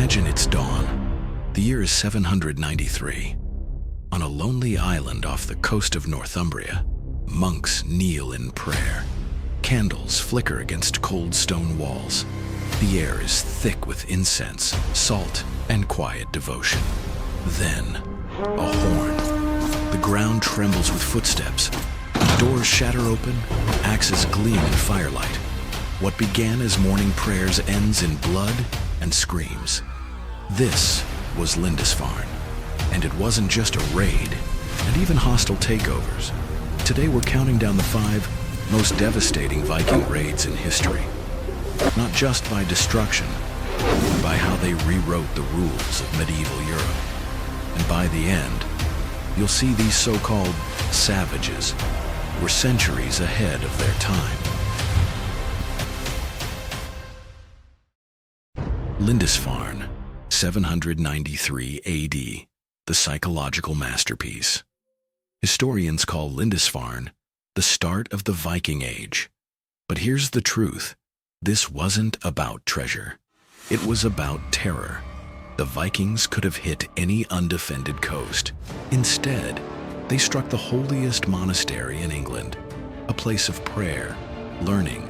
Imagine its dawn. The year is 793. On a lonely island off the coast of Northumbria, monks kneel in prayer. Candles flicker against cold stone walls. The air is thick with incense, salt, and quiet devotion. Then, a horn. The ground trembles with footsteps. Doors shatter open, axes gleam in firelight. What began as morning prayers ends in blood and screams. This was Lindisfarne, and it wasn't just a raid, and even hostile takeovers. Today we're counting down the 5 most devastating Viking raids in history. Not just by destruction, but by how they rewrote the rules of medieval Europe. And by the end, you'll see these so-called savages were centuries ahead of their time. Lindisfarne, 793 AD, the psychological masterpiece. Historians call Lindisfarne the start of the Viking Age. But here's the truth. This wasn't about treasure. It was about terror. The Vikings could have hit any undefended coast. Instead, they struck the holiest monastery in England, a place of prayer, learning,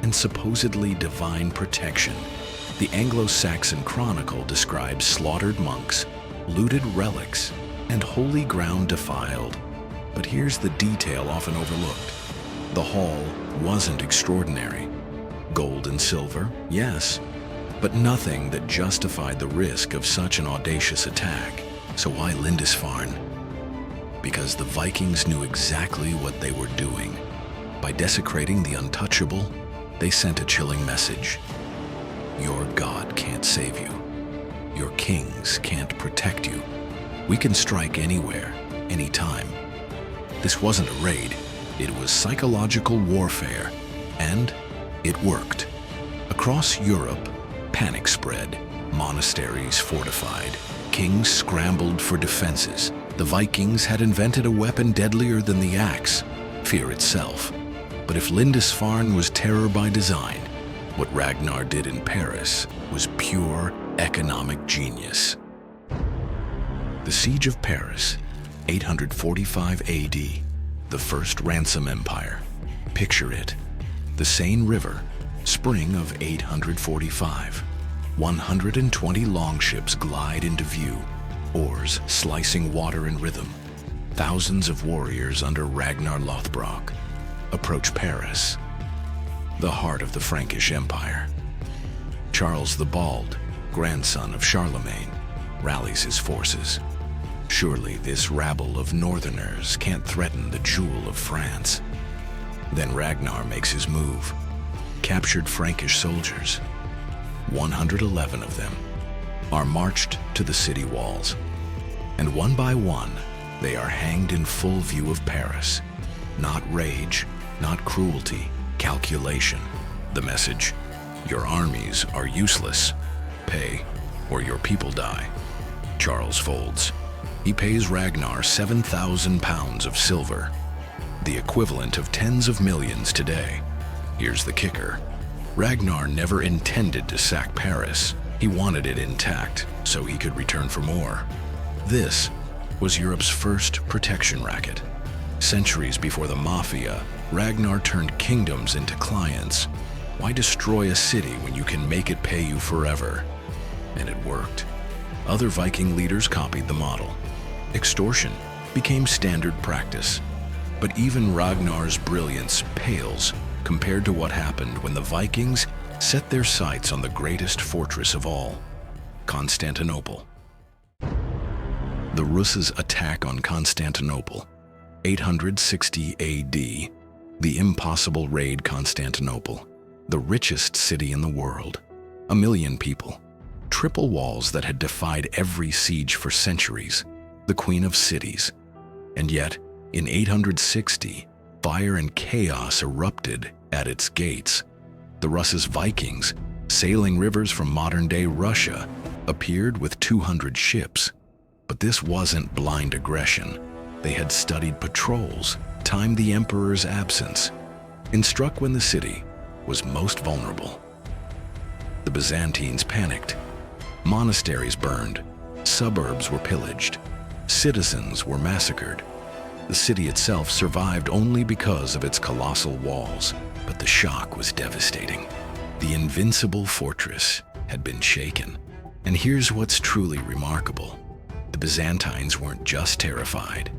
and supposedly divine protection. The Anglo-Saxon Chronicle describes slaughtered monks, looted relics, and holy ground defiled. But here's the detail often overlooked. The haul wasn't extraordinary. Gold and silver, yes, but nothing that justified the risk of such an audacious attack. So why Lindisfarne? Because the Vikings knew exactly what they were doing. By desecrating the untouchable, they sent a chilling message. Your God can't save you. Your kings can't protect you. We can strike anywhere, anytime. This wasn't a raid. It was psychological warfare, and it worked. Across Europe, panic spread. Monasteries fortified. Kings scrambled for defenses. The Vikings had invented a weapon deadlier than the axe, fear itself. But if Lindisfarne was terror by design, what Ragnar did in Paris was pure economic genius. The Siege of Paris, 845 AD, the first ransom empire. Picture it. The Seine River, spring of 845. 120 longships glide into view, oars slicing water in rhythm. Thousands of warriors under Ragnar Lothbrok approach Paris, the heart of the Frankish Empire. Charles the Bald, grandson of Charlemagne, rallies his forces. Surely this rabble of northerners can't threaten the jewel of France. Then Ragnar makes his move. Captured Frankish soldiers, 111 of them, are marched to the city walls. And one by one, they are hanged in full view of Paris. Not rage, not cruelty, calculation. The message: your armies are useless. Pay, or your people die. Charles folds. He pays Ragnar 7,000 pounds of silver, the equivalent of tens of millions today. Here's the kicker. Ragnar never intended to sack Paris. He wanted it intact, so he could return for more. This was Europe's first protection racket. Centuries before the Mafia, Ragnar turned kingdoms into clients. Why destroy a city when you can make it pay you forever? And it worked. Other Viking leaders copied the model. Extortion became standard practice. But even Ragnar's brilliance pales compared to what happened when the Vikings set their sights on the greatest fortress of all, Constantinople. The Rus' attack on Constantinople, 860 AD, the impossible raid Constantinople, the richest city in the world, 1 million people, triple walls that had defied every siege for centuries, the queen of cities. And yet, in 860, fire and chaos erupted at its gates. The Rus' Vikings, sailing rivers from modern-day Russia, appeared with 200 ships. But this wasn't blind aggression. They had studied patrols, timed the emperor's absence, and struck when the city was most vulnerable. The Byzantines panicked. Monasteries burned, suburbs were pillaged, citizens were massacred. The city itself survived only because of its colossal walls, but the shock was devastating. The invincible fortress had been shaken. And here's what's truly remarkable. The Byzantines weren't just terrified,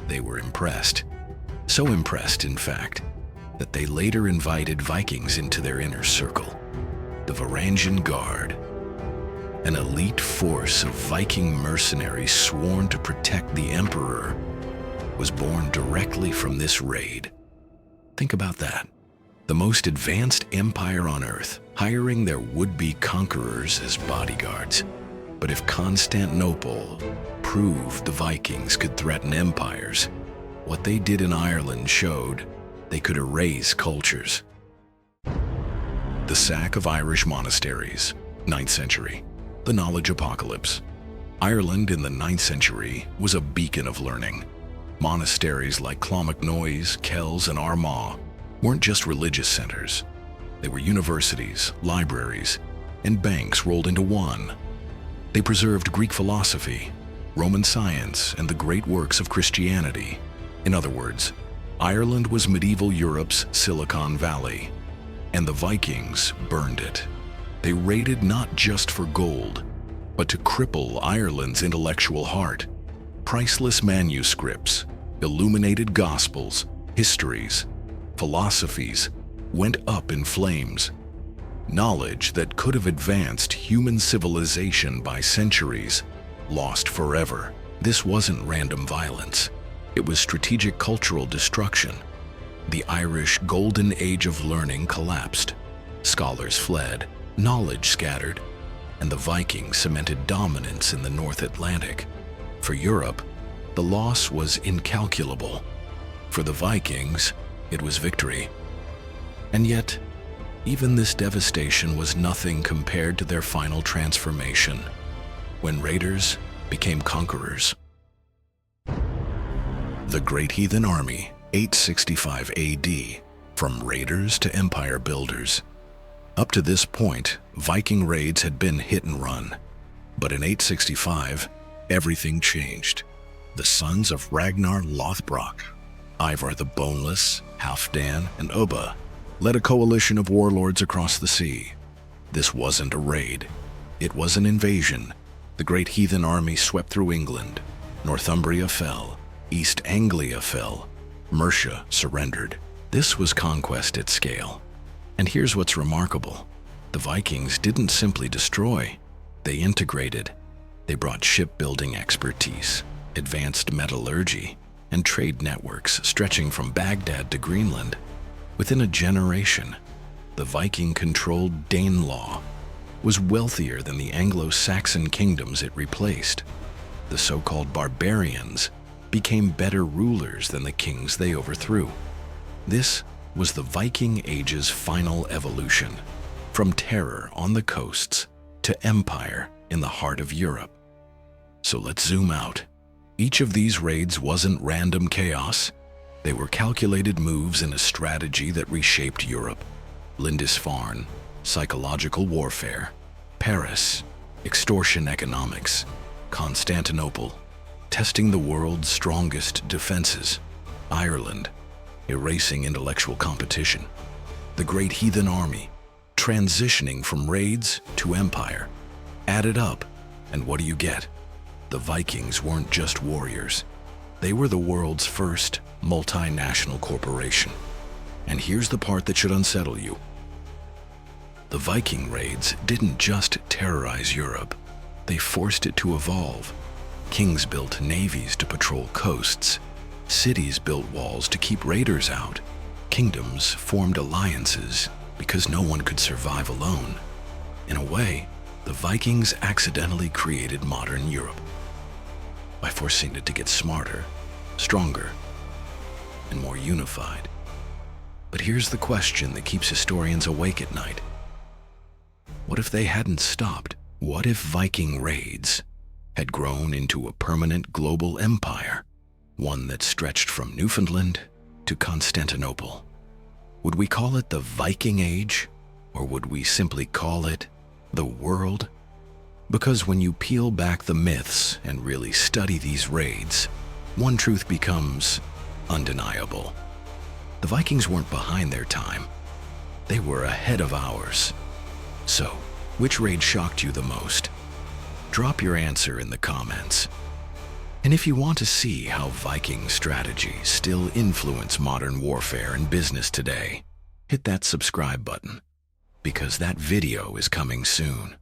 they were impressed. So impressed, in fact, that they later invited Vikings into their inner circle. The Varangian Guard, an elite force of Viking mercenaries sworn to protect the emperor, was born directly from this raid. Think about that. The most advanced empire on earth, hiring their would-be conquerors as bodyguards. But if Constantinople proved the Vikings could threaten empires, what they did in Ireland showed they could erase cultures. The sack of Irish monasteries, 9th century. The knowledge apocalypse. Ireland in the 9th century was a beacon of learning. Monasteries like Clonmacnoise, Kells, and Armagh weren't just religious centers. They were universities, libraries, and banks rolled into one. They preserved Greek philosophy, Roman science, and the great works of Christianity. In other words, Ireland was medieval Europe's Silicon Valley, and the Vikings burned it. They raided not just for gold, but to cripple Ireland's intellectual heart. Priceless manuscripts, illuminated gospels, histories, philosophies went up in flames. Knowledge that could have advanced human civilization by centuries, lost forever. This wasn't random violence. It was strategic cultural destruction. The Irish golden age of learning collapsed. Scholars fled, knowledge scattered, and the Vikings cemented dominance in the North Atlantic. For Europe, the loss was incalculable. For the Vikings, it was victory. And yet, even this devastation was nothing compared to their final transformation, when raiders became conquerors. The Great Heathen Army, 865 AD, from raiders to empire builders. Up to this point, Viking raids had been hit and run. But in 865, everything changed. The sons of Ragnar Lothbrok, Ivar the Boneless, Halfdan, and Ubba, led a coalition of warlords across the sea. This wasn't a raid. It was an invasion. The Great Heathen Army swept through England. Northumbria fell. East Anglia fell. Mercia surrendered. This was conquest at scale. And here's what's remarkable. The Vikings didn't simply destroy. They integrated. They brought shipbuilding expertise, advanced metallurgy, and trade networks stretching from Baghdad to Greenland. Within a generation, the Viking-controlled Danelaw was wealthier than the Anglo-Saxon kingdoms it replaced. The so-called barbarians became better rulers than the kings they overthrew. This was the Viking Age's final evolution, from terror on the coasts to empire in the heart of Europe. So let's zoom out. Each of these raids wasn't random chaos. They were calculated moves in a strategy that reshaped Europe. Lindisfarne, psychological warfare. Paris, extortion economics. Constantinople, testing the world's strongest defenses. Ireland, erasing intellectual competition. The Great Heathen Army, transitioning from raids to empire. Add it up, and what do you get? The Vikings weren't just warriors. They were the world's first multinational corporation. And here's the part that should unsettle you. The Viking raids didn't just terrorize Europe. They forced it to evolve. Kings built navies to patrol coasts. Cities built walls to keep raiders out. Kingdoms formed alliances because no one could survive alone. In a way, the Vikings accidentally created modern Europe by forcing it to get smarter, stronger, and more unified. But here's the question that keeps historians awake at night. What if they hadn't stopped? What if Viking raids had grown into a permanent global empire, one that stretched from Newfoundland to Constantinople? Would we call it the Viking Age, or would we simply call it the world Because when you peel back the myths and really study these raids, one truth becomes undeniable. The Vikings weren't behind their time. They were ahead of ours. So, which raid shocked you the most? Drop your answer in the comments. And if you want to see how Viking strategies still influence modern warfare and business today, hit that subscribe button, because that video is coming soon.